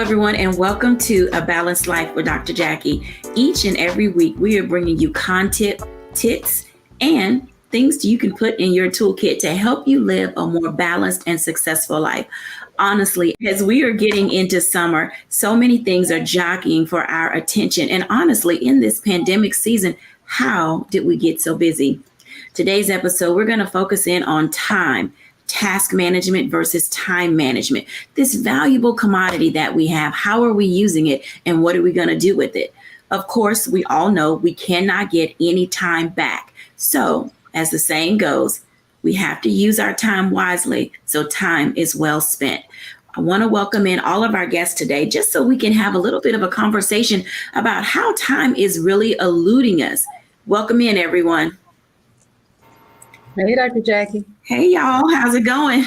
everyone, and welcome to A Balanced Life with Dr. Jacquie. Each and every week, we are bringing you content, tips, and things you can put in your toolkit to help you live a more balanced and successful life. Honestly, as we are getting into summer, so many things are jockeying for our attention. And honestly, in this pandemic season, how did we get so busy? Today's episode, we're going to focus in on time. Task management versus time management. This valuable commodity that we have, how are we using it and what are we going to do with it? Of course, we all know we cannot get any time back. So, as the saying goes, we have to use our time wisely so time is well spent. I want to welcome in all of our guests today just so we can have a little bit of a conversation about how time is really eluding us. Welcome in, everyone. Hey, Dr. Jacquie. Hey, y'all. How's it going?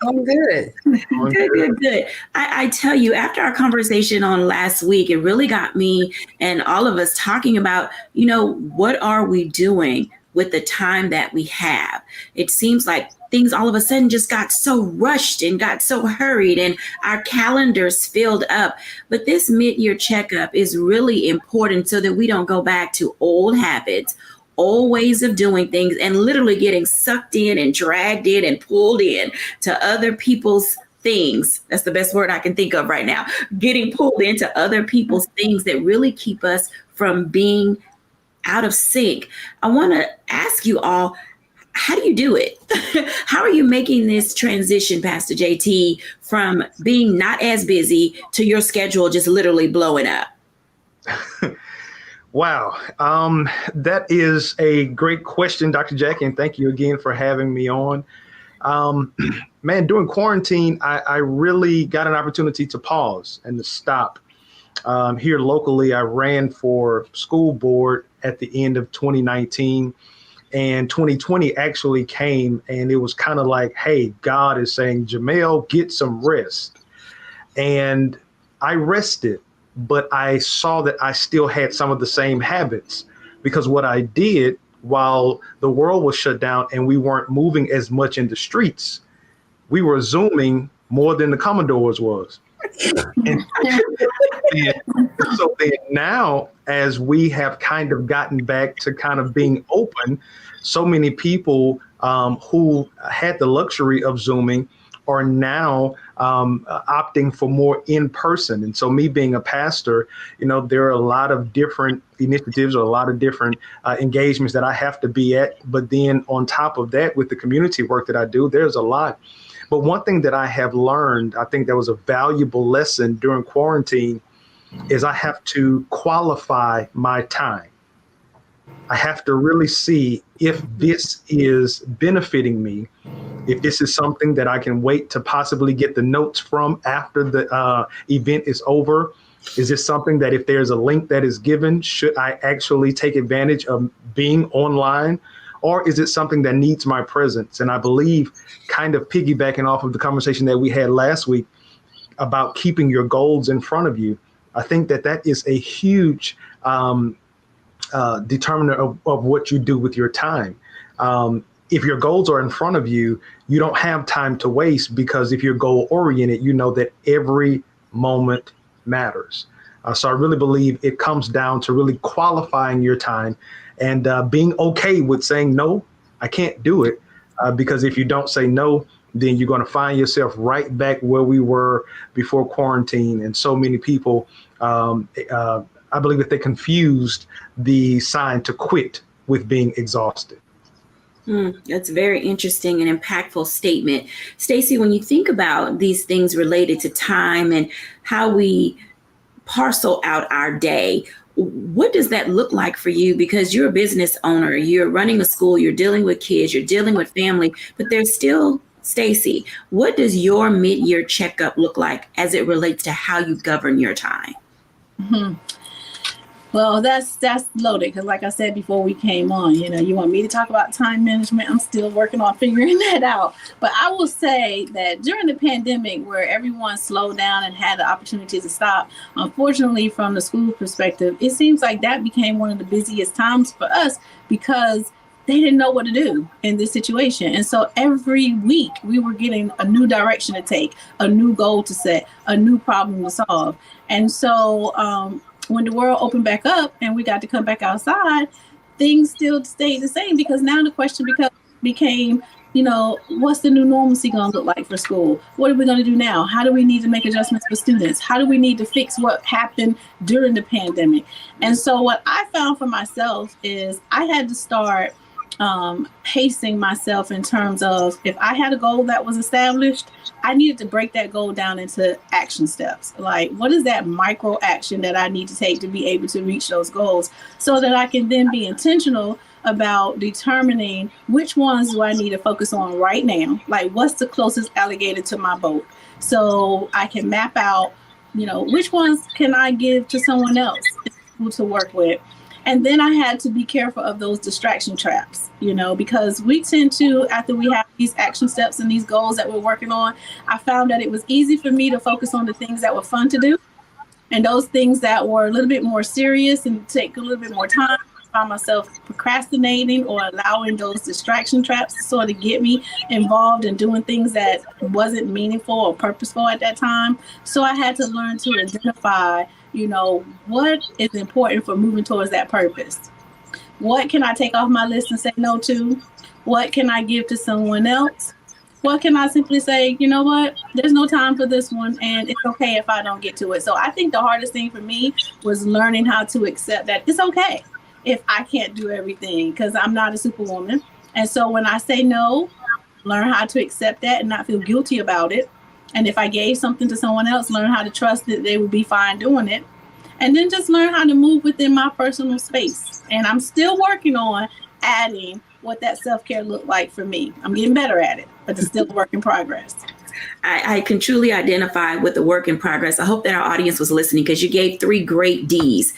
I'm good. Good. I tell you, after our conversation on last week, it really got me and all of us talking about, what are we doing with the time that we have? It seems like things all of a sudden just got so rushed and got so hurried and our calendars filled up. But this mid-year checkup is really important so that we don't go back to old habits, old ways of doing things, and literally getting sucked in and dragged in and pulled in to other people's things. That's the best word I can think of right now. Getting pulled into other people's things that really keep us from being out of sync. I want to ask you all, how do you do it? How are you making this transition, Pastor JT, from being not as busy to your schedule just literally blowing up? Wow. That is a great question, Dr. Jacquie, and thank you again for having me on. Man, during quarantine, I really got an opportunity to pause and to stop. Here locally, I ran for school board at the end of 2019, and 2020 actually came, and it was kind of like, hey, God is saying, Jamel, get some rest. And I rested. But I saw that I still had some of the same habits, because what I did while the world was shut down and we weren't moving as much in the streets, we were Zooming more than the Commodores was. and so then now, as we have kind of gotten back to kind of being open, so many people who had the luxury of Zooming are now opting for more in person. And so me being a pastor, there are a lot of different initiatives or a lot of different engagements that I have to be at. But then on top of that, with the community work that I do, there's a lot. But one thing that I have learned, I think that was a valuable lesson during quarantine, is I have to qualify my time. I have to really see if this is benefiting me, if this is something that I can wait to possibly get the notes from after the event is over. Is this something that if there's a link that is given, should I actually take advantage of being online? Or is it something that needs my presence? And I believe, kind of piggybacking off of the conversation that we had last week about keeping your goals in front of you, I think that is a huge determiner of what you do with your time. If your goals are in front of you, you don't have time to waste, because if you're goal oriented, you know that every moment matters. So I really believe it comes down to really qualifying your time and being okay with saying, no, I can't do it. Because if you don't say no, then you're going to find yourself right back where we were before quarantine. And so many people, I believe that they confused the sign to quit with being exhausted. That's a very interesting and impactful statement. Stacey, when you think about these things related to time and how we parcel out our day, what does that look like for you? Because you're a business owner, you're running a school, you're dealing with kids, you're dealing with family, but there's still Stacey. What does your mid-year checkup look like as it relates to how you govern your time? Mm-hmm. Well, that's loaded, because like I said before we came on, you want me to talk about time management. I'm still working on figuring that out. But I will say that during the pandemic, where everyone slowed down and had the opportunity to stop, unfortunately, from the school perspective, it seems like that became one of the busiest times for us, because they didn't know what to do in this situation. And so every week we were getting a new direction to take, a new goal to set, a new problem to solve. And so when the world opened back up and we got to come back outside, things still stayed the same, because now the question became, what's the new normalcy going to look like for school? What are we going to do now? How do we need to make adjustments for students? How do we need to fix what happened during the pandemic? And so what I found for myself is I had to start pacing myself in terms of, if I had a goal that was established, I needed to break that goal down into action steps. Like, what is that micro action that I need to take to be able to reach those goals, so that I can then be intentional about determining which ones do I need to focus on right now? Like, what's the closest alligator to my boat? So I can map out, which ones can I give to someone else to work with? And then I had to be careful of those distraction traps, because we tend to, after we have these action steps and these goals that we're working on, I found that it was easy for me to focus on the things that were fun to do. And those things that were a little bit more serious and take a little bit more time, I found myself procrastinating or allowing those distraction traps to sort of get me involved in doing things that wasn't meaningful or purposeful at that time. So I had to learn to identify, what is important for moving towards that purpose. What can I take off my list and say no to? What can I give to someone else? What can I simply say, what, there's no time for this one, and it's okay if I don't get to it. So I think the hardest thing for me was learning how to accept that it's okay if I can't do everything, because I'm not a superwoman. And so when I say no, learn how to accept that and not feel guilty about it. And if I gave something to someone else, learn how to trust that they would be fine doing it. And then just learn how to move within my personal space. And I'm still working on adding what that self-care looked like for me. I'm getting better at it, but it's still a work in progress. I can truly identify with the work in progress. I hope that our audience was listening, because you gave 3 great Ds.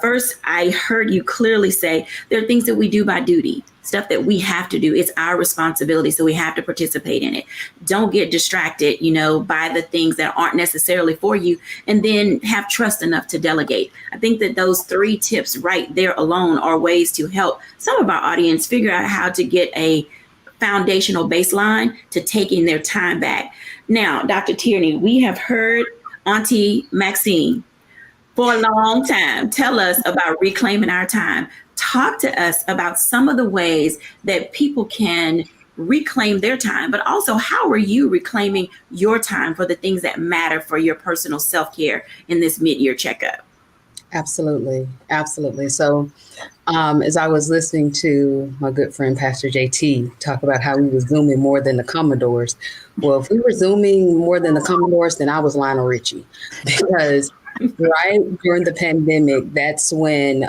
First, I heard you clearly say there are things that we do by duty, stuff that we have to do. It's our responsibility, so we have to participate in it. Don't get distracted, by the things that aren't necessarily for you, and then have trust enough to delegate. I think that those 3 tips right there alone are ways to help some of our audience figure out how to get a foundational baseline to taking their time back. Now, Dr. Tierney, we have heard Auntie Maxine for a long time tell us about reclaiming our time. Talk to us about some of the ways that people can reclaim their time, but also how are you reclaiming your time for the things that matter for your personal self-care in this mid-year checkup? Absolutely. So as I was listening to my good friend, Pastor JT, talk about how we were Zooming more than the Commodores. Well, if we were Zooming more than the Commodores, then I was Lionel Richie, because right during the pandemic, that's when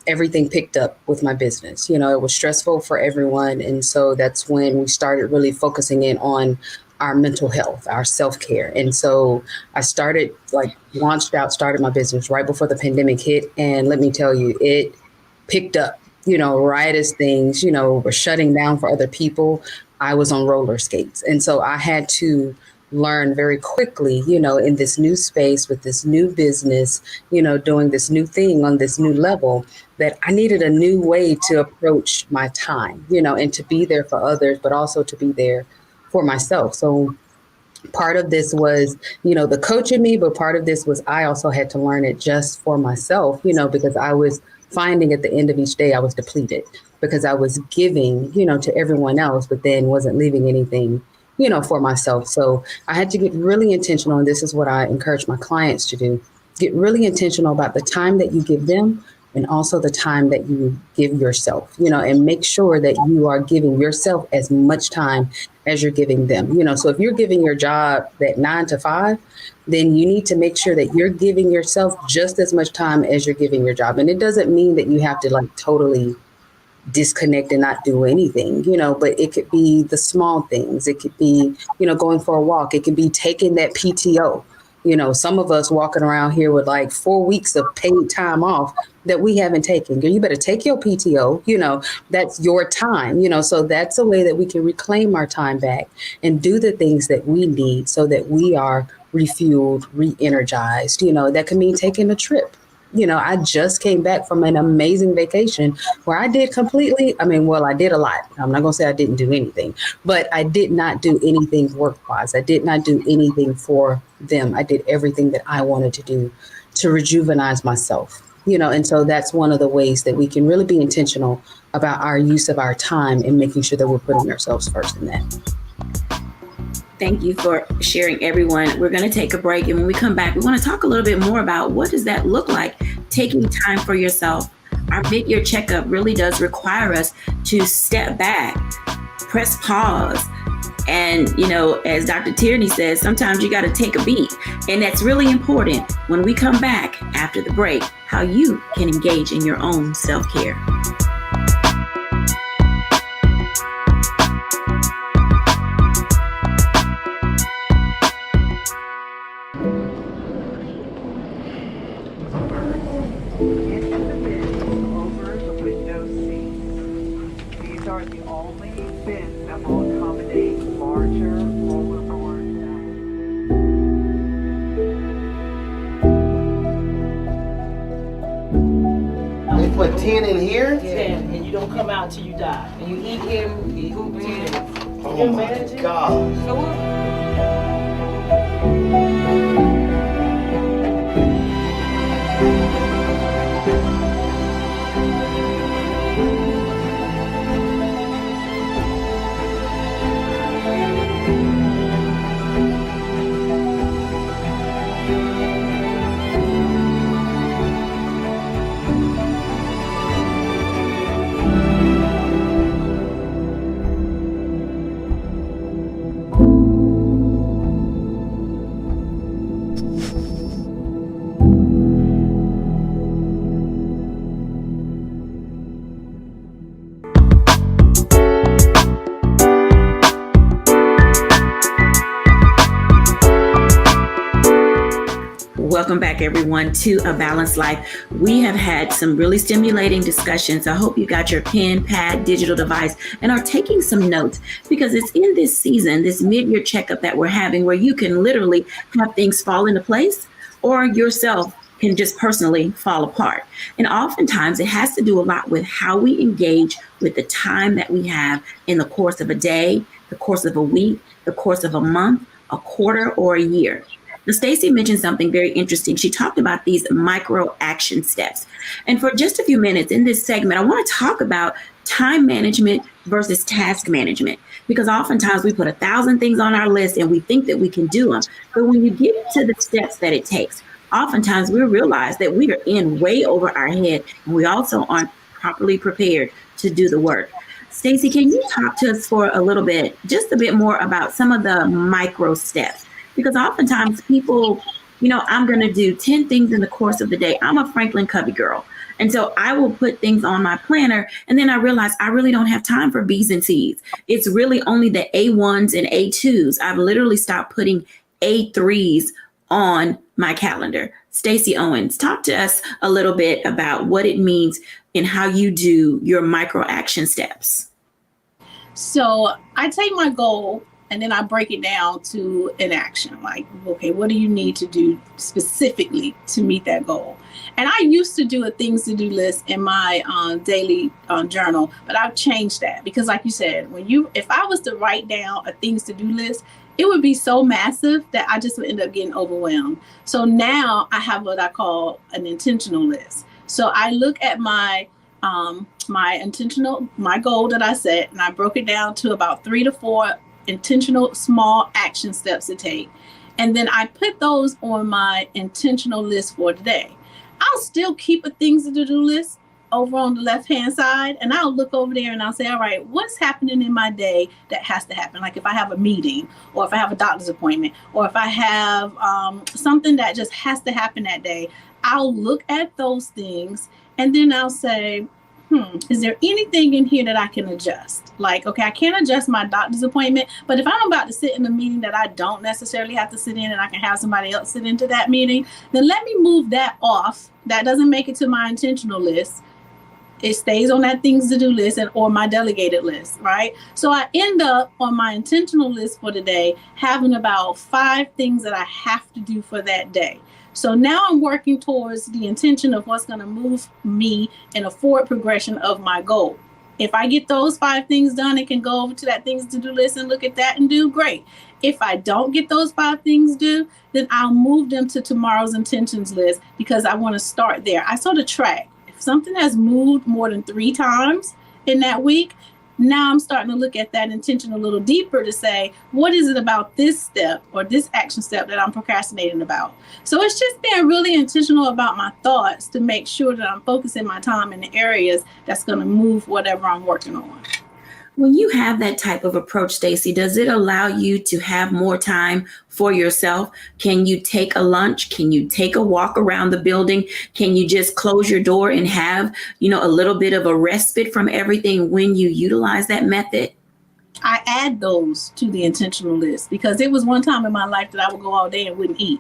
everything picked up with my business. It was stressful for everyone. And so that's when we started really focusing in on our mental health, our self-care. And so I started my business right before the pandemic hit. And let me tell you, it picked up, right as things, were shutting down for other people. I was on roller skates. And so I had to learn very quickly, in this new space with this new business, doing this new thing on this new level, that I needed a new way to approach my time, and to be there for others, but also to be there for myself. So part of this was, the coach in me, but part of this was I also had to learn it just for myself, because I was finding at the end of each day I was depleted, because I was giving, to everyone else, but then wasn't leaving anything, for myself. So I had to get really intentional. And this is what I encourage my clients to do. Get really intentional about the time that you give them, and also the time that you give yourself, and make sure that you are giving yourself as much time as you're giving them. So if you're giving your job that 9 to 5, then you need to make sure that you're giving yourself just as much time as you're giving your job. And it doesn't mean that you have to totally disconnect and not do anything, but it could be the small things. It could be, going for a walk. It could be taking that PTO. Some of us walking around here with 4 weeks of paid time off that we haven't taken. You better take your PTO, that's your time, so that's a way that we can reclaim our time back and do the things that we need so that we are refueled, re-energized. That can mean taking a trip, I just came back from an amazing vacation where I did I did a lot. I'm not going to say I didn't do anything, but I did not do anything work-wise. I did not do anything for them. I did everything that I wanted to do to rejuvenize myself, and so that's one of the ways that we can really be intentional about our use of our time and making sure that we're putting ourselves first in that. Thank you for sharing, everyone. We're going to take a break. And when we come back, we want to talk a little bit more about what does that look like, taking time for yourself. Our mid-year checkup really does require us to step back, press pause. And, as Dr. Tierney says, sometimes you got to take a beat. And that's really important when we come back after the break, how you can engage in your own self-care. Put 10 in here? 10, and you don't come out till you die. And you eat him, you eat 10. Oh my God. So Welcome back, everyone, to A Balanced Life. We have had some really stimulating discussions. I hope you got your pen, pad, digital device, and are taking some notes, because it's in this season, this mid-year checkup that we're having, where you can literally have things fall into place, or yourself can just personally fall apart. And oftentimes it has to do a lot with how we engage with the time that we have in the course of a day, the course of a week, the course of a month, a quarter, or a year. Now, Stacey mentioned something very interesting. She talked about these micro action steps. And for just a few minutes in this segment, I want to talk about time management versus task management, because oftentimes we put 1,000 things on our list and we think that we can do them. But when you get to the steps that it takes, oftentimes we realize that we are in way over our head, and we also aren't properly prepared to do the work. Stacey, can you talk to us for a little bit, just a bit more about some of the micro steps? Because oftentimes people, I'm going to do 10 things in the course of the day. I'm a Franklin Covey girl. And so I will put things on my planner, and then I realize I really don't have time for B's and C's. It's really only the A1s and A2s. I've literally stopped putting A3s on my calendar. Stacey Owens, talk to us a little bit about what it means and how you do your micro action steps. So I take my goal and then I break it down to an action. Like, okay, what do you need to do specifically to meet that goal? And I used to do a things to do list in my daily journal, but I've changed that because, like you said, if I was to write down a things to do list, it would be so massive that I just would end up getting overwhelmed. So now I have what I call an intentional list. So I look at my goal that I set, and I broke it down to about 3 to 4 intentional small action steps to take. And then I put those on my intentional list for today. I'll still keep a things to do list over on the left-hand side, and I'll look over there and I'll say, all right, what's happening in my day that has to happen? Like if I have a meeting, or if I have a doctor's appointment, or if I have something that just has to happen that day, I'll look at those things and then I'll say, is there anything in here that I can adjust? Like, okay, I can't adjust my doctor's appointment, but if I'm about to sit in a meeting that I don't necessarily have to sit in and I can have somebody else sit into that meeting, then let me move that off. That doesn't make it to my intentional list. It stays on that things to do list or my delegated list, right? So I end up on my intentional list for the day having about 5 things that I have to do for that day. So now I'm working towards the intention of what's going to move me in a forward progression of my goal. If I get those 5 things done, it can go over to that things to do list and look at that and do great. If I don't get those 5 things due, then I'll move them to tomorrow's intentions list because I want to start there. I sort of track. If something has moved more than 3 times in that week, now I'm starting to look at that intention a little deeper to say, what is it about this step or this action step that I'm procrastinating about? So it's just being really intentional about my thoughts to make sure that I'm focusing my time in the areas that's going to move whatever I'm working on. When you have that type of approach, Stacey, does it allow you to have more time for yourself? Can you take a lunch? Can you take a walk around the building? Can you just close your door and have, a little bit of a respite from everything when you utilize that method? I add those to the intentional list because it was one time in my life that I would go all day and wouldn't eat,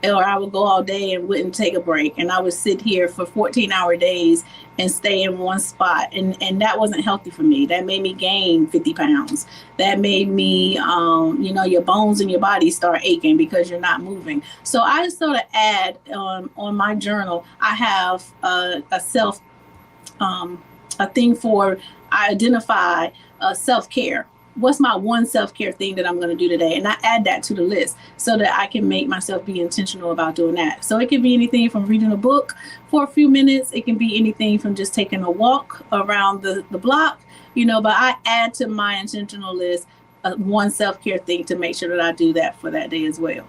or I would go all day and wouldn't take a break, and I would sit here for 14-hour days and stay in one spot, and that wasn't healthy for me. That made me gain 50 pounds. That made me, your bones in your body start aching because you're not moving. So I sort of add on my journal, I have a thing for, I identify self-care. What's my one self-care thing that I'm going to do today? And I add that to the list so that I can make myself be intentional about doing that. So it can be anything from reading a book for a few minutes. It can be anything from just taking a walk around the block, but I add to my intentional list one self-care thing to make sure that I do that for that day as well.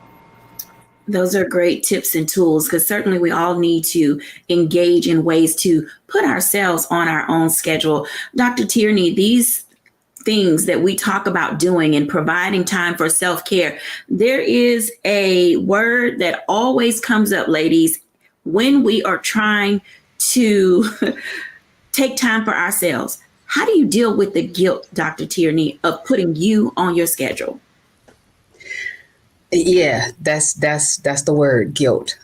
Those are great tips and tools, because certainly we all need to engage in ways to put ourselves on our own schedule. Dr. Tierney, these things that we talk about doing and providing time for self-care, there is a word that always comes up, ladies, when we are trying to take time for ourselves. How do you deal with the guilt, Dr. Tierney, of putting you on your schedule? Yeah, that's the word, guilt.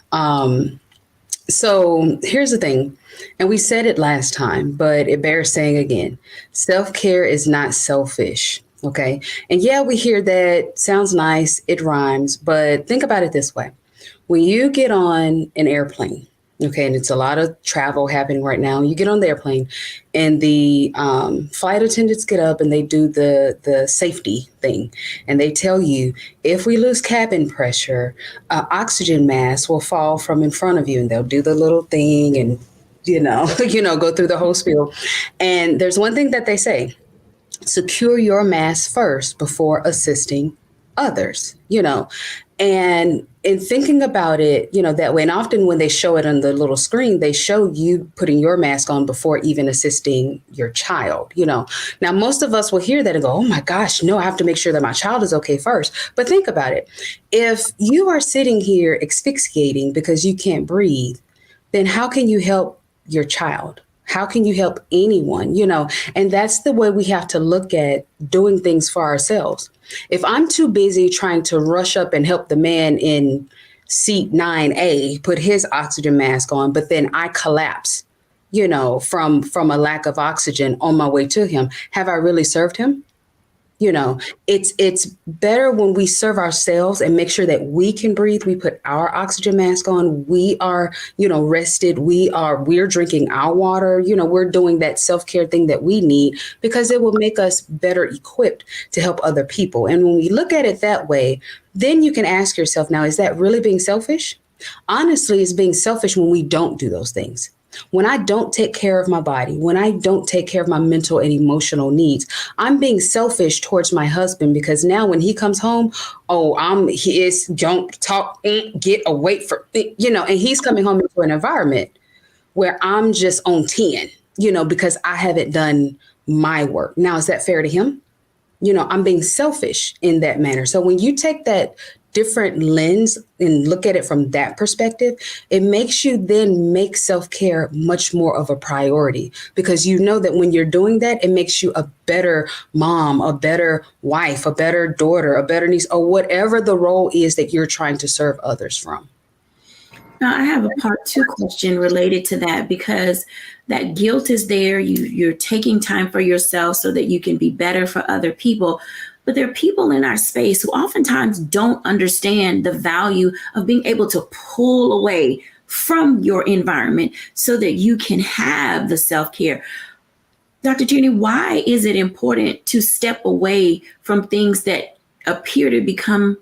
So here's the thing, and we said it last time, but it bears saying again. Self-care is not selfish, okay? And yeah, we hear that, sounds nice, it rhymes, but think about it this way. When you get on an airplane, okay, and it's a lot of travel happening right now, you get on the airplane and the flight attendants get up and they do the safety thing. And they tell you, if we lose cabin pressure, oxygen mask will fall from in front of you, and they'll do the little thing and, go through the whole spiel. And there's one thing that they say, secure your mask first before assisting others, And in thinking about it, that way, and often when they show it on the little screen, they show you putting your mask on before even assisting your child, Now, most of us will hear that and go, oh my gosh, no, I have to make sure that my child is okay first. But think about it. If you are sitting here asphyxiating because you can't breathe, then how can you help your child? How can you help anyone? And that's the way we have to look at doing things for ourselves. If I'm too busy trying to rush up and help the man in seat 9A put his oxygen mask on, but then I collapse, from a lack of oxygen on my way to him, have I really served him? It's better when we serve ourselves and make sure that we can breathe. We put our oxygen mask on. We are, rested. We're drinking our water. We're doing that self-care thing that we need, because it will make us better equipped to help other people. And when we look at it that way, then you can ask yourself, now, is that really being selfish? Honestly, it's being selfish when we don't do those things. When I don't take care of my body, when I don't take care of my mental and emotional needs, I'm being selfish towards my husband, because now when he comes home, don't talk, get away from, and he's coming home into an environment where I'm just on 10, because I haven't done my work. Now, is that fair to him? I'm being selfish in that manner. So when you take that different lens and look at it from that perspective, it makes you then make self-care much more of a priority, because that when you're doing that, it makes you a better mom, a better wife, a better daughter, a better niece, or whatever the role is that you're trying to serve others from. Now, I have a part 2 question related to that, because that guilt is there. You're taking time for yourself so that you can be better for other people. But there are people in our space who oftentimes don't understand the value of being able to pull away from your environment so that you can have the self-care. Dr. Tierney, why is it important to step away from things that appear to become,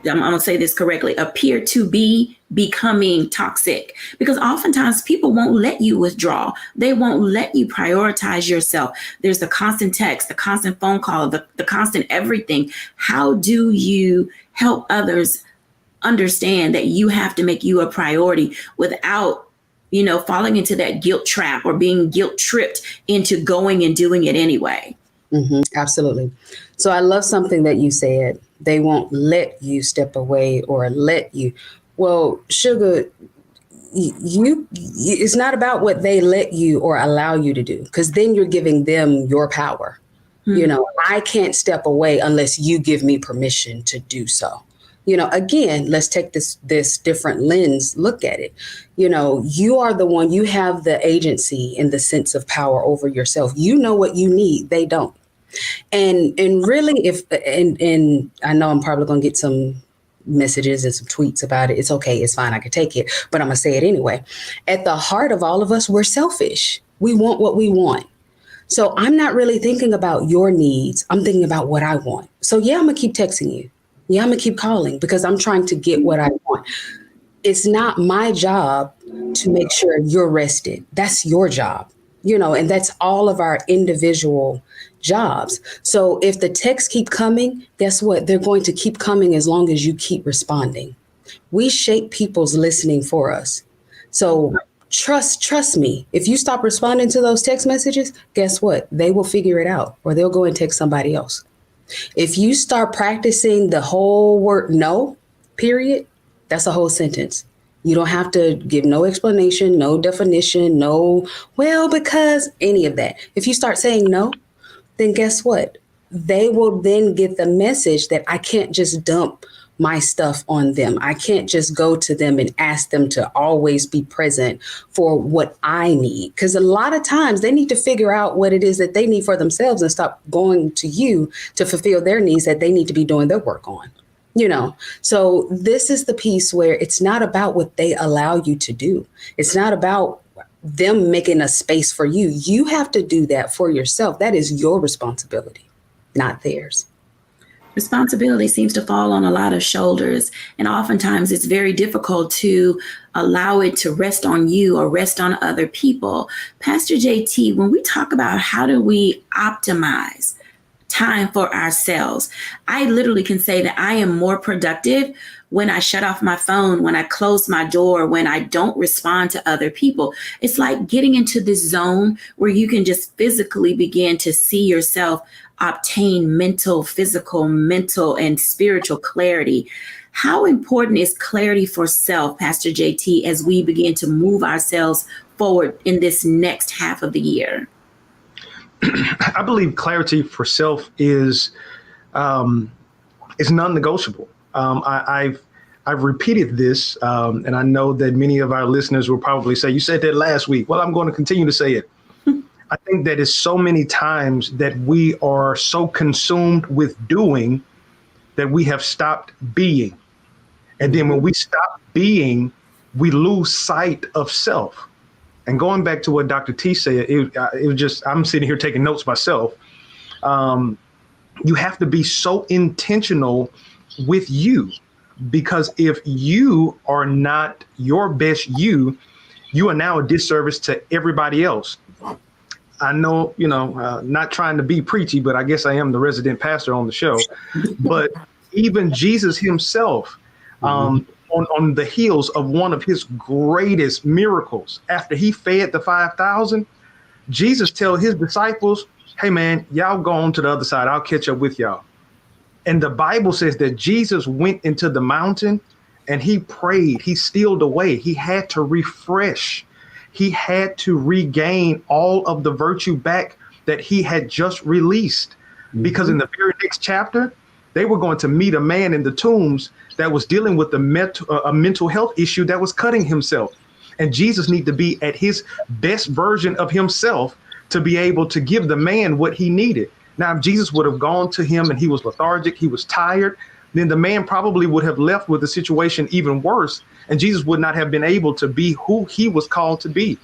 I'm going to say this correctly, appear to be becoming toxic? Because oftentimes people won't let you withdraw. They won't let you prioritize yourself. There's the constant text, the constant phone call, the constant everything. How do you help others understand that you have to make you a priority without, falling into that guilt trap or being guilt tripped into going and doing it anyway? Absolutely. So I love something that you said. They won't let you step away or let you. Well, sugar, it's not about what they let you or allow you to do, because then you're giving them your power. I can't step away unless you give me permission to do so. Again, let's take this different lens, look at it. You are the one, you have the agency and the sense of power over yourself. You know what you need, they don't. And really, and I know I'm probably going to get some messages and some tweets about it. It's okay. It's fine. I can take it, but I'm going to say it anyway. At the heart of all of us, we're selfish. We want what we want. So I'm not really thinking about your needs. I'm thinking about what I want. So yeah, I'm going to keep texting you. Yeah, I'm going to keep calling because I'm trying to get what I want. It's not my job to make sure you're rested. That's your job, and that's all of our individual jobs. So if the texts keep coming, guess what? They're going to keep coming as long as you keep responding. We shape people's listening for us. So trust me. If you stop responding to those text messages, guess what? They will figure it out, or they'll go and text somebody else. If you start practicing the whole word no, period, that's a whole sentence. You don't have to give no explanation, no definition, no, well, because any of that. If you start saying no, then guess what? They will then get the message that I can't just dump my stuff on them. I can't just go to them and ask them to always be present for what I need. Because a lot of times they need to figure out what it is that they need for themselves and stop going to you to fulfill their needs that they need to be doing their work on. So this is the piece where it's not about what they allow you to do. It's not about them making a space for you. You have to do that for yourself. That is your responsibility, not theirs. Responsibility seems to fall on a lot of shoulders, and oftentimes it's very difficult to allow it to rest on you or rest on other people. Pastor JT, when we talk about how do we optimize time for ourselves, I literally can say that I am more productive when I shut off my phone, when I close my door, when I don't respond to other people. It's like getting into this zone where you can just physically begin to see yourself obtain physical, mental, and spiritual clarity. How important is clarity for self, Pastor JT, as we begin to move ourselves forward in this next half of the year? I believe clarity for self is non-negotiable. I've repeated this, and I know that many of our listeners will probably say, you said that last week. Well, I'm going to continue to say it. I think that is so many times that we are so consumed with doing that we have stopped being. And then when we stop being, we lose sight of self. And going back to what Dr. T said, it was just, I'm sitting here taking notes myself. You have to be so intentional with you, because if you are not your best you are now a disservice to everybody else. I know, not trying to be preachy, but I guess I am the resident pastor on the show. But even Jesus himself, on the heels of one of his greatest miracles, after he fed the 5,000, Jesus tells his disciples, hey, man, y'all go on to the other side. I'll catch up with y'all. And the Bible says that Jesus went into the mountain and he prayed. He stealed away. He had to refresh. He had to regain all of the virtue back that he had just released. Because in the very next chapter, they were going to meet a man in the tombs that was dealing with a mental health issue that was cutting himself. And Jesus needed to be at his best version of himself to be able to give the man what he needed. Now, if Jesus would have gone to him and he was lethargic, he was tired, then the man probably would have left with the situation even worse, and Jesus would not have been able to be who he was called to be.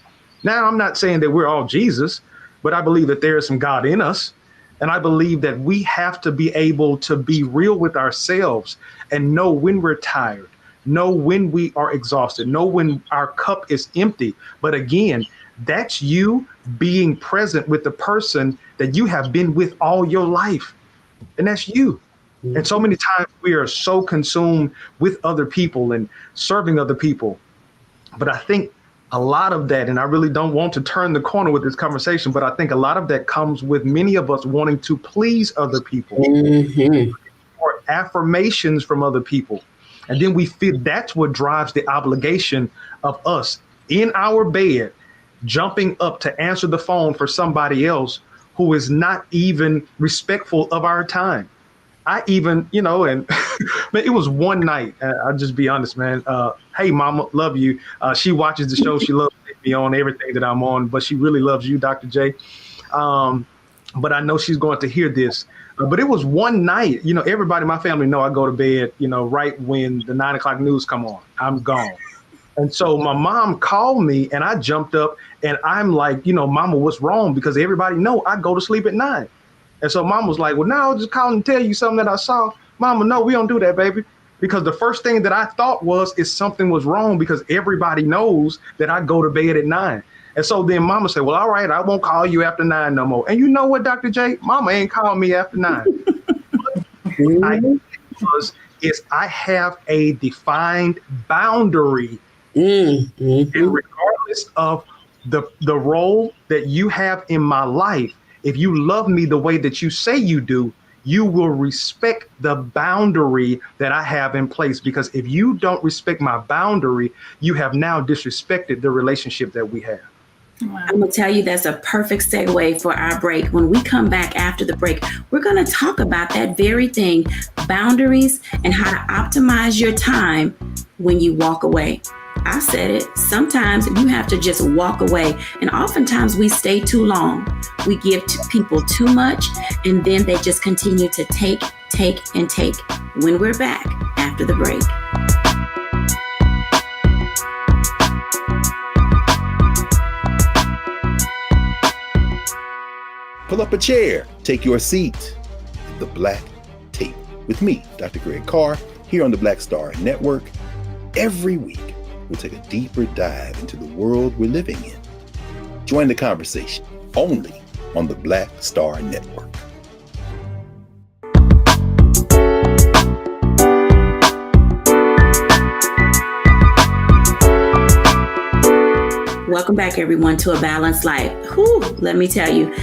Now, I'm not saying that we're all Jesus, but I believe that there is some God in us. And I believe that we have to be able to be real with ourselves and know when we're tired, know when we are exhausted, know when our cup is empty. But again, that's you being present with the person that you have been with all your life. And that's you. And so many times we are so consumed with other people and serving other people. But I think a lot of that, and I really don't want to turn the corner with this conversation, but I think a lot of that comes with many of us wanting to please other people or affirmations from other people. And then we feel that's what drives the obligation of us in our bed, jumping up to answer the phone for somebody else who is not even respectful of our time. I even, and man, it was one night. I'll just be honest, man. Hey, mama, love you. She watches the show. She loves me on everything that I'm on, but she really loves you, Dr. J. But I know she's going to hear this. But it was one night, everybody in my family know I go to bed, right when the 9 o'clock news come on. I'm gone. And so my mom called me and I jumped up and I'm like, mama, what's wrong? Because everybody know I go to sleep at 9. And so mom was like, well, no, I'll just call and tell you something that I saw. Mama, no, we don't do that, baby. Because the first thing that I thought is something was wrong because everybody knows that I go to bed at 9. And so then mama said, well, all right, I won't call you after 9 no more. And you know what, Dr. J? Mama ain't calling me after 9. I have a defined boundary. And regardless of the role that you have in my life, if you love me the way that you say you do, you will respect the boundary that I have in place. Because if you don't respect my boundary, you have now disrespected the relationship that we have. Wow. I'm going to tell you that's a perfect segue for our break. When we come back after the break, we're going to talk about that very thing, boundaries, and how to optimize your time when you walk away. I said it. Sometimes you have to just walk away. And oftentimes we stay too long. We give to people too much, and then they just continue to take, and take. When we're back after the break. Pull up a chair. Take your seat. The Black Tape with me, Dr. Greg Carr, here on the Black Star Network. Every week, we'll take a deeper dive into the world we're living in. Join the conversation only on the Black Star Network. Welcome back, everyone, to A Balanced Life. Whew, let me tell you,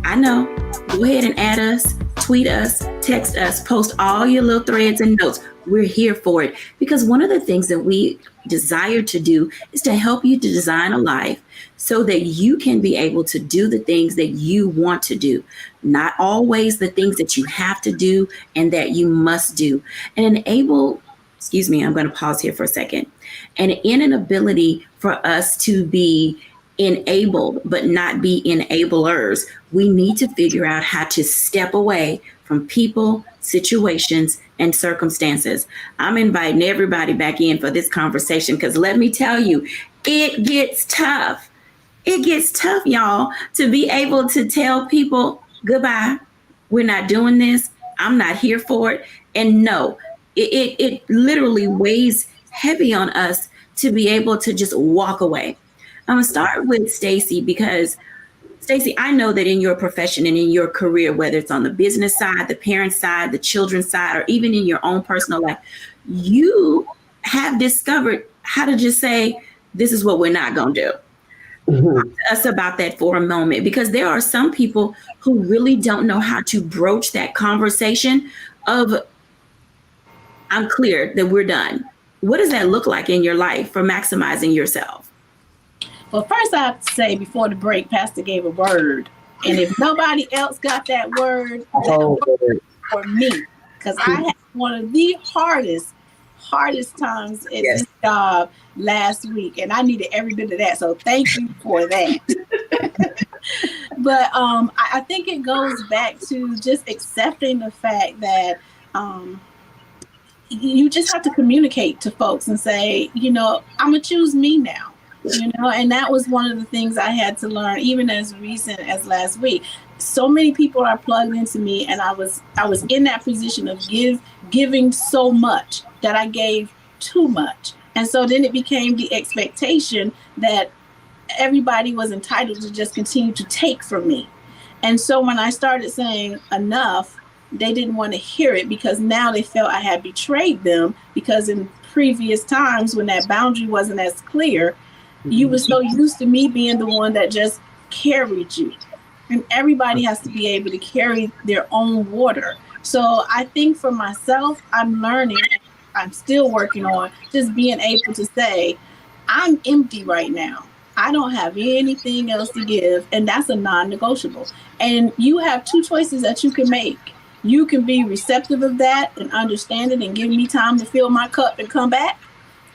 I know. Go ahead and add us, tweet us, text us, post all your little threads and notes. We're here for it because one of the things that we desire to do is to help you to design a life so that you can be able to do the things that you want to do, not always the things that you have to do and that you must do, and enable, I'm going to pause here for a second, and in an ability for us to be enabled, but not be enablers, we need to figure out how to step away from people, situations, and circumstances. I'm inviting everybody back in for this conversation because let me tell you, it gets tough. It gets tough, y'all, to be able to tell people goodbye. We're not doing this. I'm not here for it. And no, it literally weighs heavy on us to be able to just walk away. I'm going to start with Stacey because, Stacey, I know that in your profession and in your career, whether it's on the business side, the parent side, the children's side, or even in your own personal life, you have discovered how to just say, this is what we're not going to do. Talk to us about that for a moment, because there are some people who really don't know how to broach that conversation of, I'm clear that we're done. What does that look like in your life for maximizing yourself? Well, first I have to say, before the break, Pastor gave a word. And if nobody else got that word, for me, because I had one of the hardest times in this job last week, and I needed every bit of that. So thank you for that. But I think it goes back to just accepting the fact that you just have to communicate to folks and say, I'm gonna choose me now. And that was one of the things I had to learn, even as recent as last week. So many people are plugged into me, and I was in that position of giving so much that I gave too much. And so then it became the expectation that everybody was entitled to just continue to take from me. And so when I started saying enough, they didn't want to hear it, because now they felt I had betrayed them, because in previous times when that boundary wasn't as clear, you were so used to me being the one that just carried you. And everybody has to be able to carry their own water. So I think for myself, I'm learning, I'm still working on just being able to say, I'm empty right now. I don't have anything else to give. And that's a non-negotiable. And you have two choices that you can make. You can be receptive of that and understand it and give me time to fill my cup and come back.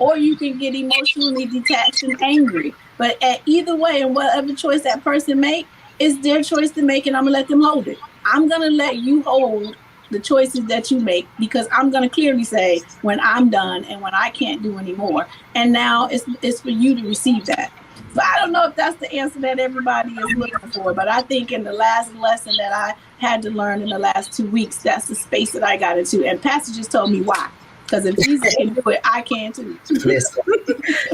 Or you can get emotionally detached and angry. But at either way, and whatever choice that person make, it's their choice to make, and I'm gonna let them hold it. I'm gonna let you hold the choices that you make, because I'm gonna clearly say when I'm done and when I can't do anymore. And now it's for you to receive that. So I don't know if that's the answer that everybody is looking for, but I think in the last lesson that I had to learn in the last 2 weeks, that's the space that I got into. And Pastor just told me why. Because if Jesus can do it, I can too.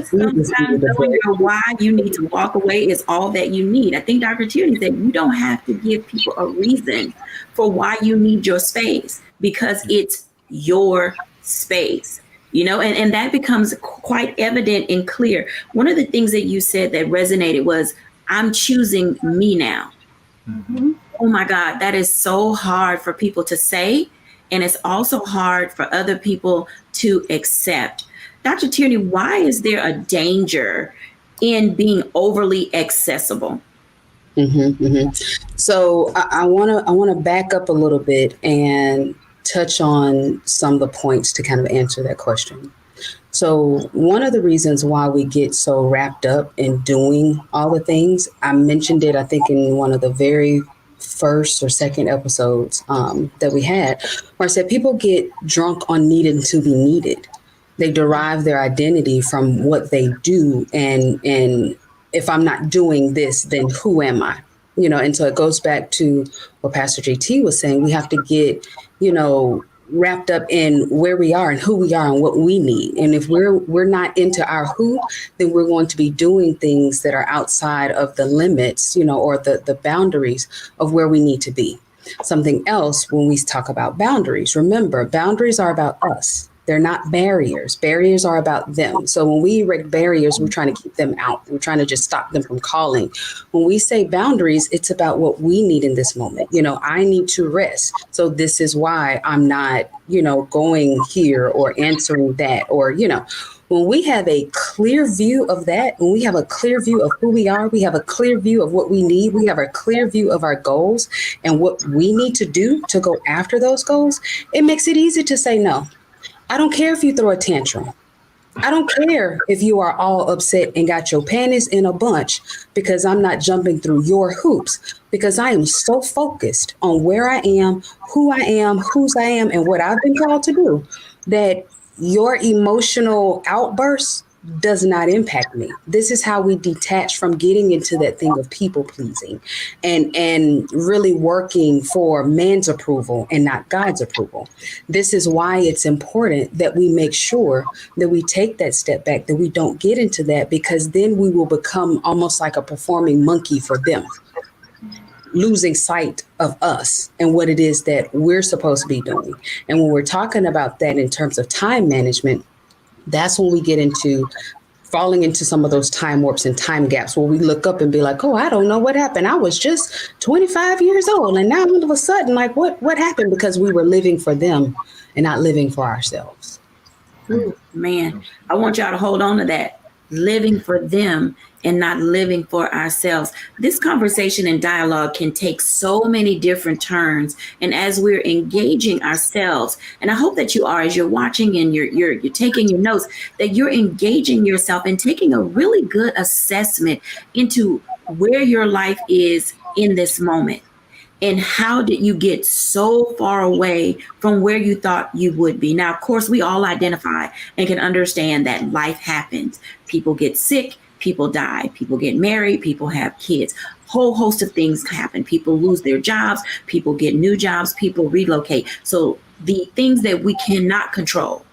Sometimes knowing your why you need to walk away is all that you need. I think Dr. Tierney said you don't have to give people a reason for why you need your space, because it's your space. And that becomes quite evident and clear. One of the things that you said that resonated was, I'm choosing me now. Mm-hmm. Oh my God, that is so hard for people to say. And it's also hard for other people to accept. Dr. Tierney, why is there a danger in being overly accessible? Mm-hmm, mm-hmm. So I want to back up a little bit and touch on some of the points to kind of answer that question. So one of the reasons why we get so wrapped up in doing all the things, I mentioned it, I think, in one of the very first or second episodes that we had, where I said people get drunk on needing to be needed. They derive their identity from what they do. And if I'm not doing this, then who am I? And so it goes back to what Pastor JT was saying. We have to get, wrapped up in where we are and who we are and what we need. And if we're not into our who, then we're going to be doing things that are outside of the limits, or the boundaries of where we need to be. Something else, when we talk about boundaries, remember, boundaries are about us. They're not barriers. Barriers are about them. So when we erect barriers, we're trying to keep them out. We're trying to just stop them from calling. When we say boundaries, it's about what we need in this moment. I need to rest. So this is why I'm not, going here or answering that, or, when we have a clear view of that, when we have a clear view of who we are, we have a clear view of what we need, we have a clear view of our goals and what we need to do to go after those goals, it makes it easy to say no. I don't care if you throw a tantrum. I don't care if you are all upset and got your panties in a bunch, because I'm not jumping through your hoops, because I am so focused on where I am, whose I am, and what I've been called to do, that your emotional outbursts does not impact me. This is how we detach from getting into that thing of people pleasing and really working for man's approval and not God's approval. This is why it's important that we make sure that we take that step back, that we don't get into that, because then we will become almost like a performing monkey for them, losing sight of us and what it is that we're supposed to be doing. And when we're talking about that in terms of time management, that's when we get into falling into some of those time warps and time gaps, where we look up and be like, oh, I don't know what happened. I was just 25 years old. And now all of a sudden, like, what happened? Because we were living for them and not living for ourselves. Ooh, man, I want y'all to hold on to that. Living for them and not living for ourselves. This conversation and dialogue can take so many different turns. And as we're engaging ourselves, and I hope that you are, as you're watching and you're taking your notes, that you're engaging yourself and taking a really good assessment into where your life is in this moment? And how did you get so far away from where you thought you would be? Now, of course, we all identify and can understand that life happens. People get sick, people die, people get married, people have kids. Whole host of things happen. People lose their jobs, people get new jobs, people relocate. So the things that we cannot control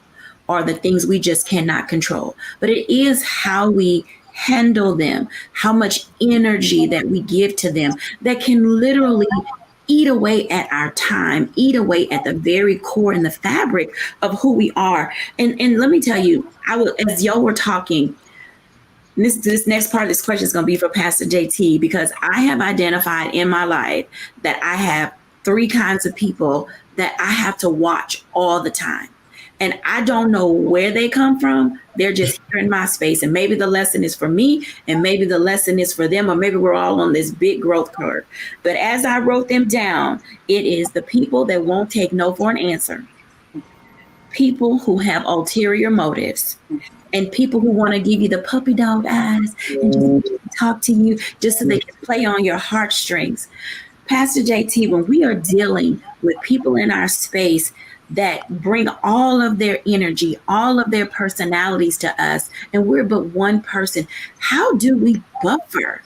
are the things we just cannot control. But it is how we handle them, how much energy that we give to them that can literally eat away at our time, eat away at the very core and the fabric of who we are. And let me tell you, as y'all were talking, this next part of this question is going to be for Pastor JT, because I have identified in my life that I have 3 kinds of people that I have to watch all the time. And I don't know where they come from. They're just here in my space. And maybe the lesson is for me, and maybe the lesson is for them, or maybe we're all on this big growth curve. But as I wrote them down, it is the people that won't take no for an answer, people who have ulterior motives, and people who want to give you the puppy dog eyes and just talk to you just so they can play on your heartstrings. Pastor JT, when we are dealing with people in our space that bring all of their energy, all of their personalities to us, and we're but one person, how do we buffer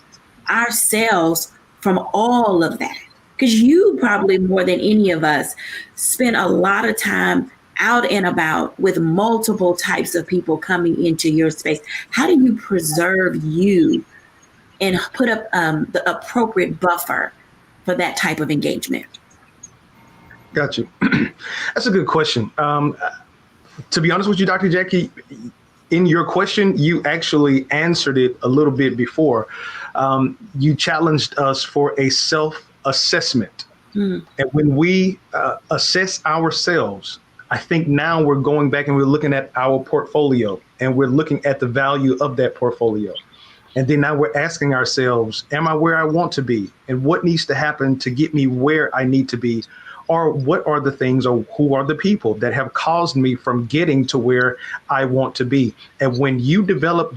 ourselves from all of that? Because you probably more than any of us spend a lot of time out and about with multiple types of people coming into your space. How do you preserve you and put up the appropriate buffer for that type of engagement? Got you. That's a good question. To be honest with you, Dr. Jacquie, in your question, you actually answered it a little bit before. You challenged us for a self-assessment. And when we assess ourselves, I think now we're going back and we're looking at our portfolio, and we're looking at the value of that portfolio. And then now we're asking ourselves, am I where I want to be? And what needs to happen to get me where I need to be? Or what are the things, or who are the people that have caused me from getting to where I want to be? And when you develop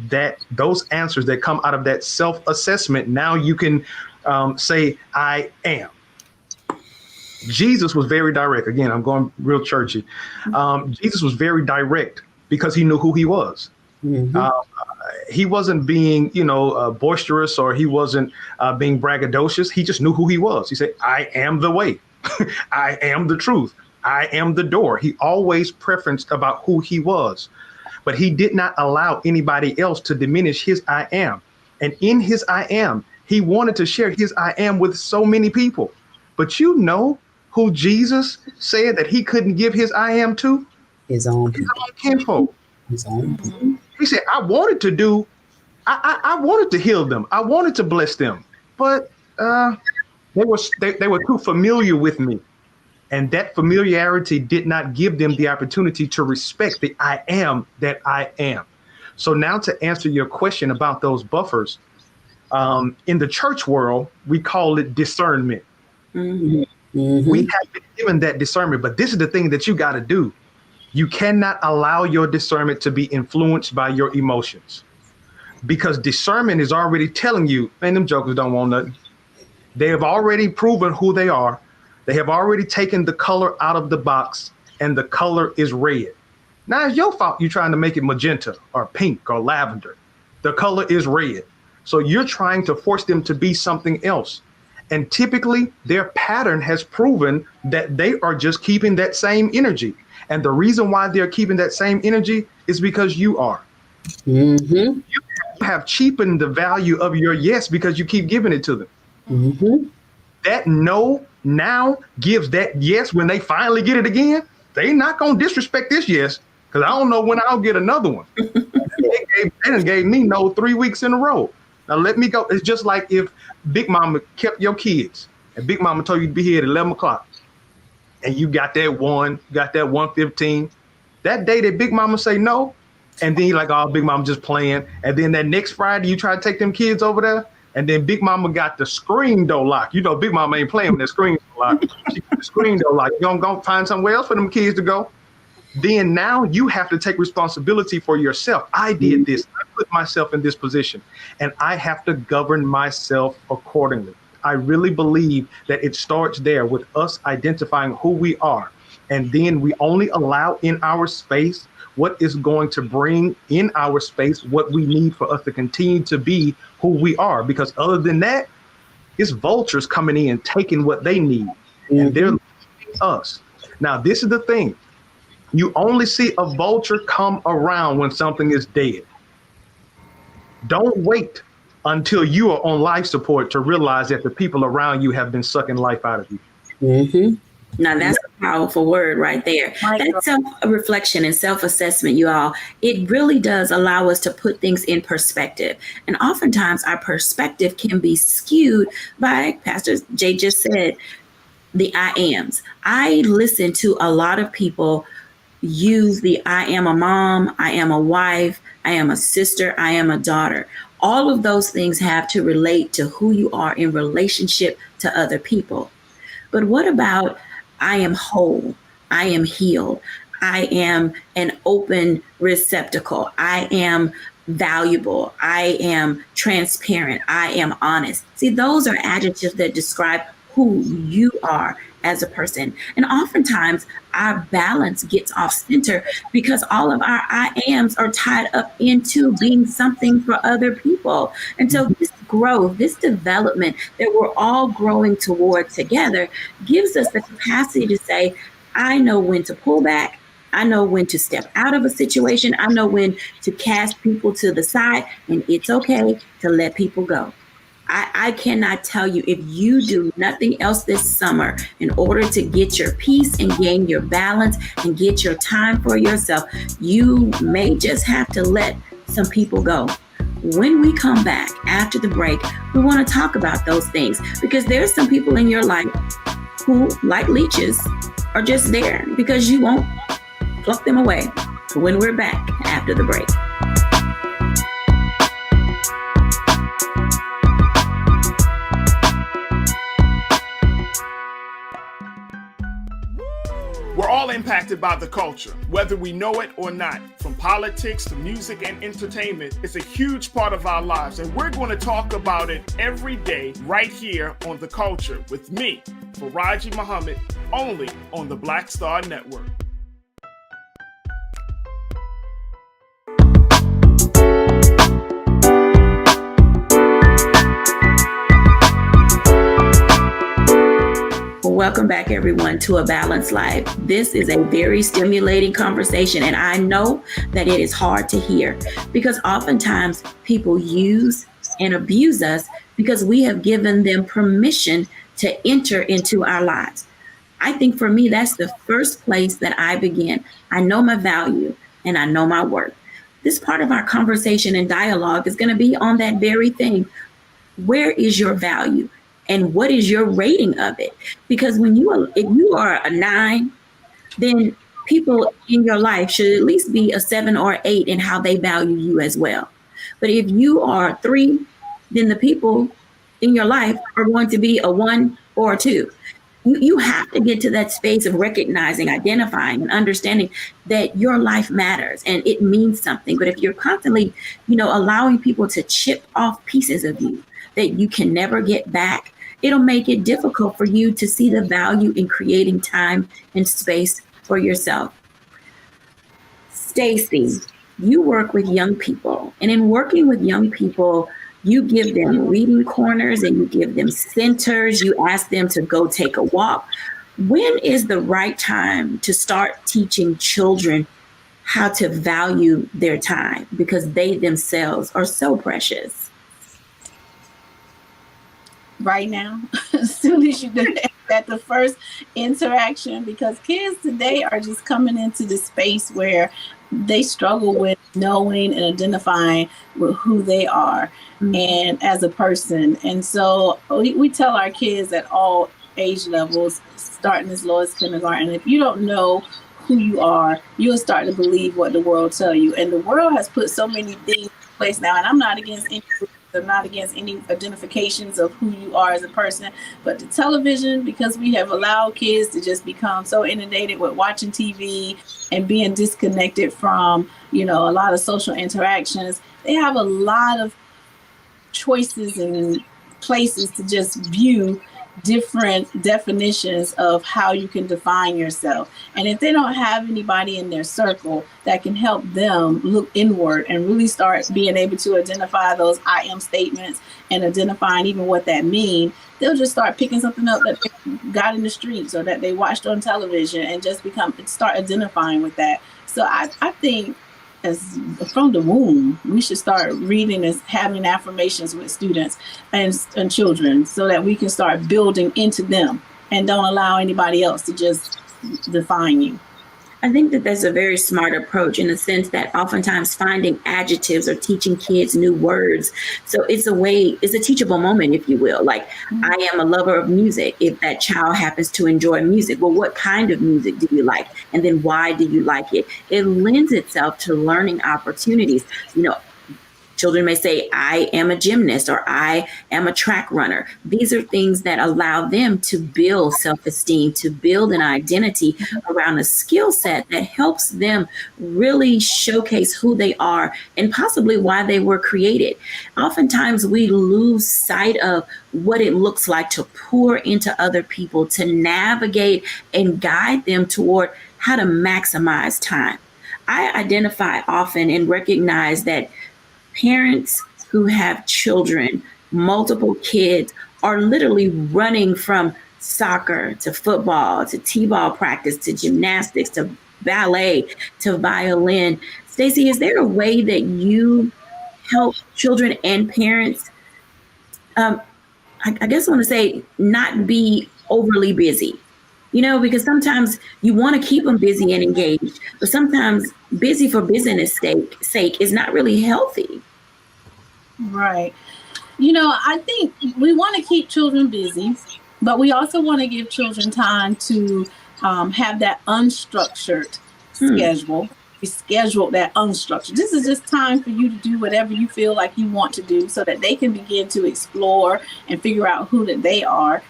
those answers that come out of that self-assessment, now you can say, I am. Jesus was very direct. Again, I'm going real churchy. Jesus was very direct because he knew who he was. He wasn't being, boisterous, or he wasn't being braggadocious. He just knew who he was. He said, I am the way. I am the truth. I am the door. He always preferenced about who he was, but he did not allow anybody else to diminish his I am. And in his I am, he wanted to share his I am with so many people. But you know who Jesus said that he couldn't give his I am to? His own kinfolk. His own. He said, I wanted to heal them. I wanted to bless them, but they were too familiar with me. And that familiarity did not give them the opportunity to respect the I am that I am. So now, to answer your question about those buffers, in the church world, we call it discernment. We have been given that discernment, but this is the thing that you got to do. You cannot allow your discernment to be influenced by your emotions, because discernment is already telling you, man, them jokers don't want nothing. They have already proven who they are. They have already taken the color out of the box, and the color is red. Now it's your fault you're trying to make it magenta or pink or lavender. The color is red. So you're trying to force them to be something else. And typically their pattern has proven that they are just keeping that same energy. And the reason why they're keeping that same energy is because you are. You have cheapened the value of your yes because you keep giving it to them. That no now gives that yes when they finally get it again. They not going to disrespect this yes, because I don't know when I'll get another one. They done gave me no 3 weeks in a row. Now let me go. It's just like if Big Mama kept your kids and Big Mama told you to be here at 11 o'clock and you got that 1:15. That day that Big Mama say no, and then you're like, oh, Big Mama just playing. And then that next Friday you try to take them kids over there, and then Big Mama got the screen door lock. You know, Big Mama ain't playing with that screen door lock. She got the screen door lock. You gonna go find somewhere else for them kids to go. Then now you have to take responsibility for yourself. I did this. I put myself in this position, and I have to govern myself accordingly. I really believe that it starts there with us identifying who we are. And then we only allow in our space what is going to bring in our space what we need for us to continue to be who we are. Because other than that, it's vultures coming in, taking what they need, and they're leaving us. Now, this is the thing. You only see a vulture come around when something is dead. Don't wait until you are on life support to realize that the people around you have been sucking life out of you. Mm-hmm. Now that's a powerful word right there. That self-reflection and self-assessment, you all, it really does allow us to put things in perspective. And oftentimes our perspective can be skewed by, Pastor Jay just said, the I ams. I listen to a lot of people use the I am a mom, I am a wife, I am a sister, I am a daughter. All of those things have to relate to who you are in relationship to other people. But what about I am whole, I am healed, I am an open receptacle, I am valuable, I am transparent, I am honest. See, those are adjectives that describe who you are as a person. And oftentimes our balance gets off center because all of our I ams are tied up into being something for other people. And so this growth, this development that we're all growing toward together gives us the capacity to say, I know when to pull back. I know when to step out of a situation. I know when to cast people to the side, and it's okay to let people go. I cannot tell you, if you do nothing else this summer in order to get your peace and gain your balance and get your time for yourself, you may just have to let some people go. When we come back after the break, we want to talk about those things because there's some people in your life who, like leeches, are just there because you won't pluck them away. When we're back after the break. We're all impacted by the culture, whether we know it or not. From politics to music and entertainment, it's a huge part of our lives, and we're going to talk about it every day right here on The Culture with me, Faraji Muhammad, only on the Black Star Network. Welcome back, everyone, to A Balanced Life. This is a very stimulating conversation, and I know that it is hard to hear because oftentimes people use and abuse us because we have given them permission to enter into our lives. I think for me, that's the first place that I begin. I know my value and I know my worth. This part of our conversation and dialogue is going to be on that very thing. Where is your value? And what is your rating of it? Because if you are a 9, then people in your life should at least be a 7 or 8 in how they value you as well. But if you are 3, then the people in your life are going to be a 1 or a 2. You have to get to that space of recognizing, identifying, and understanding that your life matters and it means something. But if you're constantly, allowing people to chip off pieces of you that you can never get back, it'll make it difficult for you to see the value in creating time and space for yourself. Stacy, you work with young people, and in working with young people, you give them reading corners and you give them centers. You ask them to go take a walk. When is the right time to start teaching children how to value their time because they themselves are so precious? Right now, as soon as you do that, the first interaction, because kids today are just coming into the space where they struggle with knowing and identifying with who they are and as a person. And so we tell our kids at all age levels, starting as low as kindergarten, if you don't know who you are, you'll start to believe what the world tell you. And the world has put so many things in place now, and I'm not against any identifications of who you are as a person, but the television, because we have allowed kids to just become so inundated with watching TV and being disconnected from, a lot of social interactions, they have a lot of choices and places to just view different definitions of how you can define yourself. And if they don't have anybody in their circle that can help them look inward and really start being able to identify those I am statements and identifying even what that means, they'll just start picking something up that they got in the streets or that they watched on television and just start identifying with that. So I think as from the womb, we should start reading and having affirmations with students and children so that we can start building into them and don't allow anybody else to just define you. I think that there's a very smart approach in the sense that oftentimes finding adjectives or teaching kids new words. So it's a teachable moment, if you will. Like, I am a lover of music. If that child happens to enjoy music, well, what kind of music do you like? And then why do you like it? It lends itself to learning opportunities. Children may say, I am a gymnast or I am a track runner. These are things that allow them to build self-esteem, to build an identity around a skill set that helps them really showcase who they are and possibly why they were created. Oftentimes we lose sight of what it looks like to pour into other people, to navigate and guide them toward how to maximize time. I identify often and recognize that parents who have children, multiple kids, are literally running from soccer to football to t-ball practice to gymnastics to ballet to violin. Stacey, is there a way that you help children and parents, I guess I want to say, not be overly busy? Because sometimes you want to keep them busy and engaged, but sometimes busy for business sake is not really healthy. Right. I think we want to keep children busy, but we also want to give children time to have that unstructured schedule. We schedule that unstructured. This is just time for you to do whatever you feel like you want to do so that they can begin to explore and figure out who that they are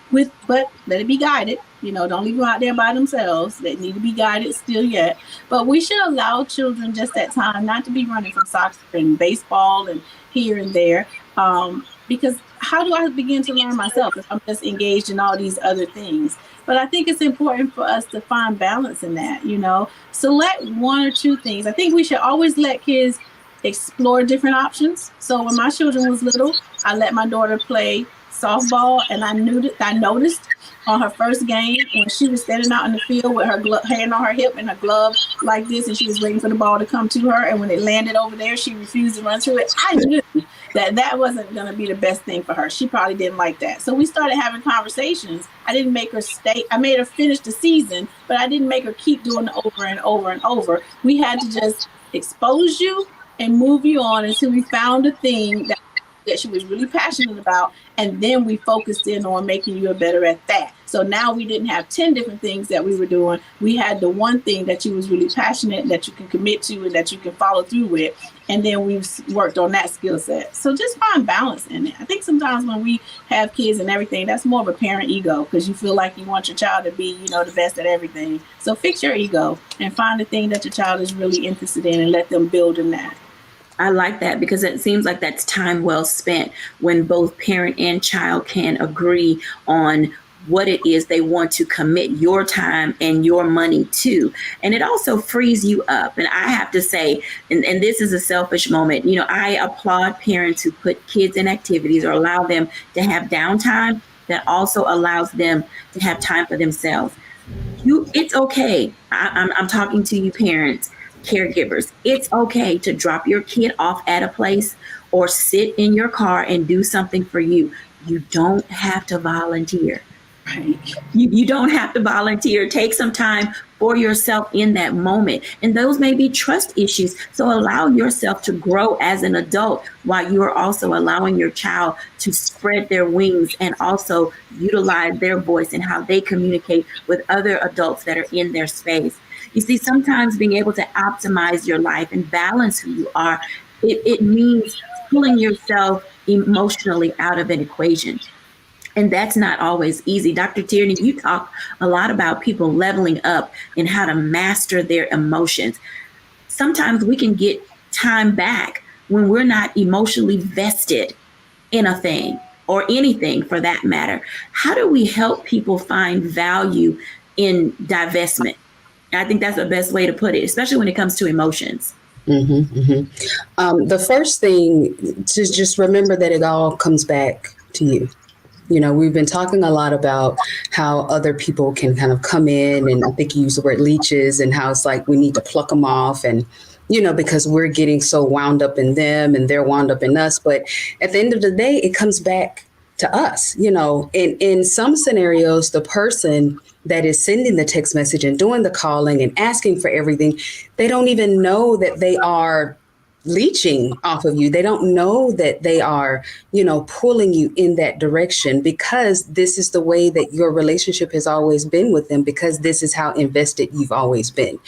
but let it be guided. Don't leave them out there by themselves. They need to be guided still yet. But we should allow children just that time not to be running from soccer and baseball and here and there. Because how do I begin to learn myself if I'm just engaged in all these other things? But I think it's important for us to find balance in that, select one or two things. I think we should always let kids explore different options. So when my children was little, I let my daughter play softball, and I noticed on her first game when she was standing out in the field with her hand on her hip and her glove like this, and she was waiting for the ball to come to her, and when it landed over there, she refused to run to it. I knew that wasn't going to be the best thing for her. She probably didn't like that. So we started having conversations. I didn't make her stay. I made her finish the season, but I didn't make her keep doing it over and over and over. We had to just expose you and move you on until we found a thing that she was really passionate about, and then we focused in on making you better at that. So now we didn't have 10 different things that we were doing. We had the one thing that you was really passionate, that you can commit to and that you can follow through with, and then we've worked on that skill set. So just find balance in it. I think sometimes when we have kids and everything, that's more of a parent ego, because you feel like you want your child to be, the best at everything. So fix your ego and find the thing that your child is really interested in and let them build in that. I like that, because it seems like that's time well spent when both parent and child can agree on what it is they want to commit your time and your money to. And it also frees you up. And I have to say, and this is a selfish moment, I applaud parents who put kids in activities or allow them to have downtime that also allows them to have time for themselves. It's okay. I'm talking to you parents, caregivers. It's okay to drop your kid off at a place or sit in your car and do something for you. You don't have to volunteer. Right. You don't have to volunteer. Take some time for yourself in that moment. And those may be trust issues. So allow yourself to grow as an adult while you are also allowing your child to spread their wings and also utilize their voice and how they communicate with other adults that are in their space. You see, sometimes being able to optimize your life and balance who you are, it means pulling yourself emotionally out of an equation. And that's not always easy. Dr. Tierney, you talk a lot about people leveling up and how to master their emotions. Sometimes we can get time back when we're not emotionally vested in a thing or anything for that matter. How do we help people find value in divestment? I think that's the best way to put it, especially when it comes to emotions. The first thing to just remember that it all comes back to you. You know, we've been talking a lot about how other people can kind of come in, and I think you use the word leeches, and how it's like we need to pluck them off, and, you know, because we're getting so wound up in them and they're wound up in us. But at the end of the day, it comes back to us. You know, in some scenarios, the person that is sending the text message and doing the calling and asking for everything, they don't even know that they are leeching off of you. They don't know that they are, you know, pulling you in that direction, because this is the way that your relationship has always been with them, because this is how invested you've always been.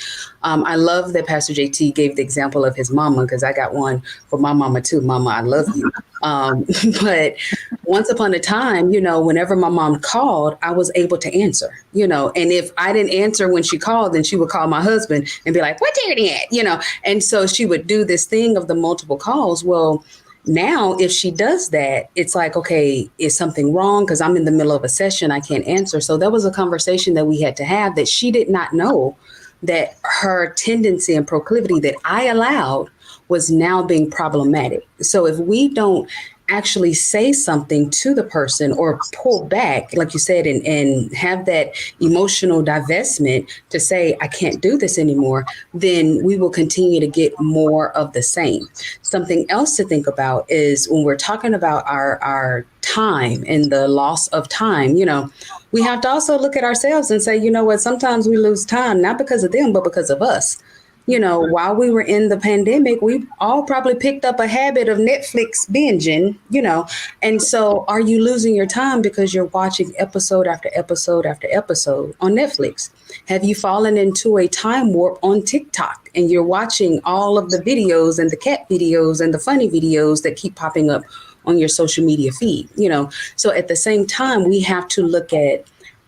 I love that Pastor JT gave the example of his mama, because I got one for my mama too. Mama, I love you. But once upon a time, you know, whenever my mom called, I was able to answer, you know, and if I didn't answer when she called, then she would call my husband and be like, "What you doing?" You know, and so she would do this thing of the multiple calls. Well, now if she does that, it's like, okay, is something wrong? Because I'm in the middle of a session, I can't answer. So that was a conversation that we had to have, that she did not know that her tendency and proclivity that I allowed was now being problematic. So if we don't actually say something to the person or pull back, like you said, and have that emotional divestment to say, I can't do this anymore, then we will continue to get more of the same. Something else to think about is when we're talking about our time and the loss of time, you know, we have to also look at ourselves and say, you know what, sometimes we lose time, not because of them, but because of us. You know, while we were in the pandemic, we all probably picked up a habit of Netflix binging, you know. And so are you losing your time because you're watching episode after episode after episode on Netflix? Have you fallen into a time warp on TikTok and you're watching all of the videos and the cat videos and the funny videos that keep popping up on your social media feed? You know, so at the same time, we have to look at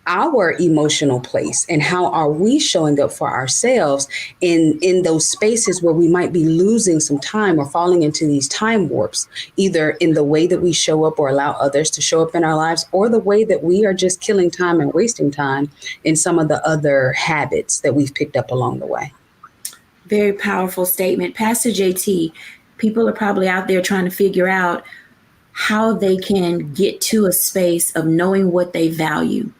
our emotional place and how are we showing up for ourselves in those spaces where we might be losing some time or falling into these time warps, either in the way that we show up or allow others to show up in our lives, or the way that we are just killing time and wasting time in some of the other habits that we've picked up along the way. Very powerful statement. Pastor JT, people are probably out there trying to figure out how they can get to a space of knowing what they value.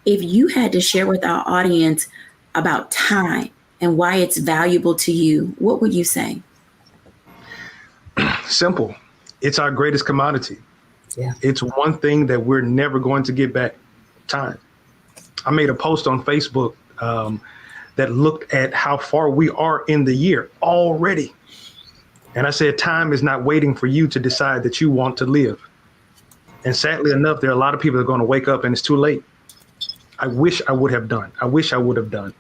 If you had to share with our audience about time and why it's valuable to you, what would you say? Simple. It's our greatest commodity. Yeah. It's one thing that we're never going to get back. Time. I made a post on Facebook that looked at how far we are in the year already. And I said, time is not waiting for you to decide that you want to live. And sadly enough, there are a lot of people that are going to wake up and it's too late. I wish I would have done. I wish I would have done.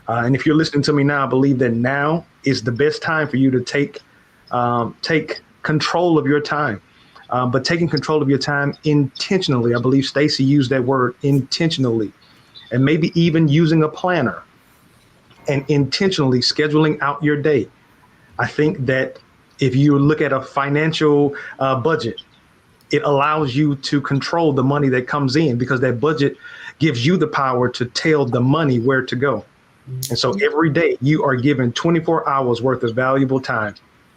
And if you're listening to me now, I believe that now is the best time for you to take control of your time. But taking control of your time intentionally. I believe Stacy used that word, intentionally, and maybe even using a planner and intentionally scheduling out your day. I think that if you look at a financial budget, it allows you to control the money that comes in, because that budget gives you the power to tell the money where to go. And so every day you are given 24 hours worth of valuable time.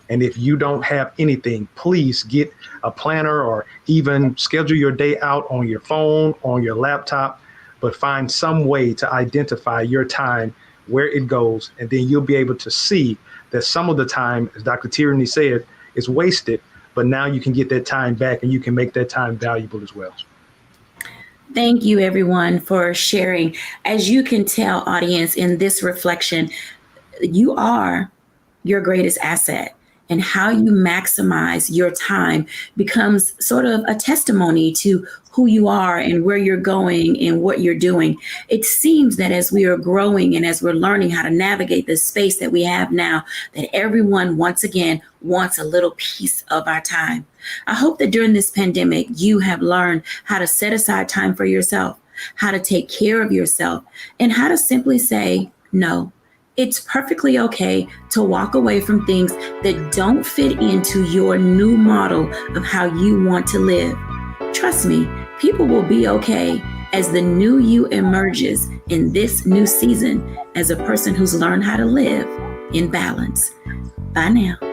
And if you don't have anything, please get a planner or even schedule your day out on your phone, on your laptop, but find some way to identify your time, where it goes. And then you'll be able to see that some of the time, as Dr. Tierney said, is wasted, but now you can get that time back and you can make that time valuable as well. Thank you, everyone, for sharing. As you can tell, audience, in this reflection, you are your greatest asset. And how you maximize your time becomes sort of a testimony to who you are and where you're going and what you're doing. It seems that as we are growing and as we're learning how to navigate the space that we have now, that everyone, once again, wants a little piece of our time. I hope that during this pandemic, you have learned how to set aside time for yourself, how to take care of yourself, and how to simply say no. It's perfectly okay to walk away from things that don't fit into your new model of how you want to live. Trust me, people will be okay as the new you emerges in this new season as a person who's learned how to live in balance. Bye now.